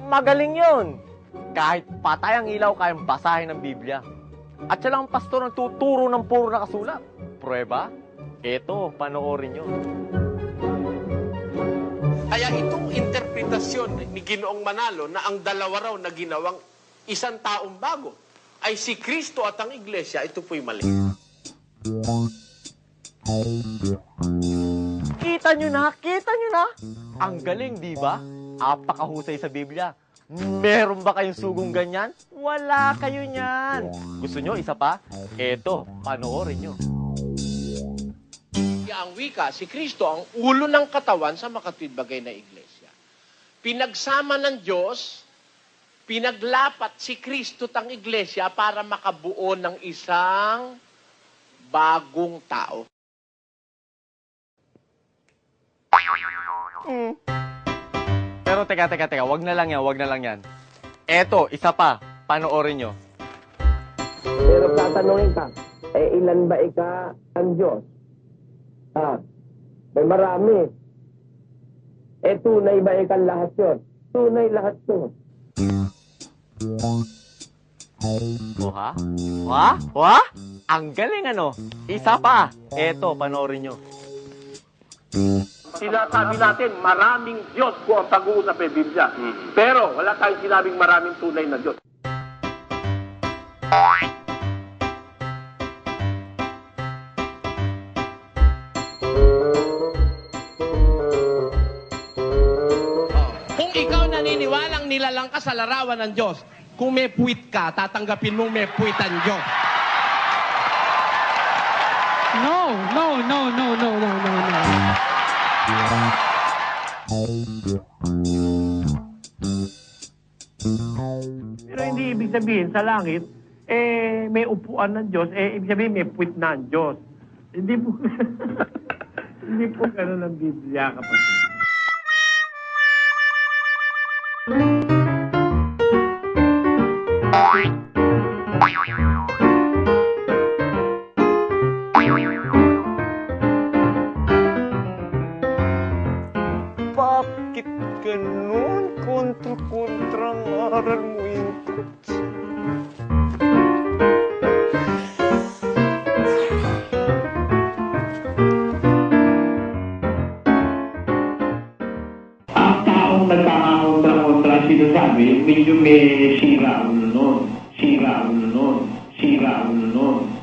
Magaling yon. Kahit patay ang ilaw, kayang basahin ng Biblia. At siya lang ang pastor ang tuturo ng puro nakasulat. Prueba? Eto, panoorin nyo. Kaya itong interpretasyon ni Ginoong Manalo na ang dalawa raw na ginawang isang taong bago ay si Kristo at ang Iglesia, ito po'y mali. Kita nyo na, kita nyo na. Ang galing, di ba? Apakahusay sa Biblia. Meron ba kayong sugong ganyan? Wala kayo niyan. Gusto nyo isa pa? Eto, panoorin nyo. Ang wika, si Kristo ang ulo ng katawan sa makatwidbagay na Iglesia. Pinagsama ng Diyos, pinaglapat si Kristo at ang Iglesia para makabuo ng isang bagong tao. Pero teka, wag na lang yan. Eto, isa pa, panoorin nyo. Pero tatanungin ka, ilan ba ika ang Diyos? May marami. Tunay ba ika lahat yun? Tunay lahat yun. Wah? Ang galing ano? Isa pa. Eto, panoorin nyo. Sinasabi natin, maraming Diyos po ang pag-uusap ng Biblia. Pero wala tayong sinabing maraming tunay na Diyos. Kung ikaw naniniwalang nilalang ka sa larawan ng Diyos, kung may puwit ka, tatanggapin mong may puwit ang Diyos. No. Pero hindi ibig sabihin sa langit, may upuan ng Diyos, ibig sabihin may puwit na ang Diyos. Hindi po, hindi po ganun ang Biblia, kapatid. Bakit ganun? Kontra-kontrang aral mo yun. Ang taong nagkakakontra-kontra sinasabi, medyo may sira ulo nun.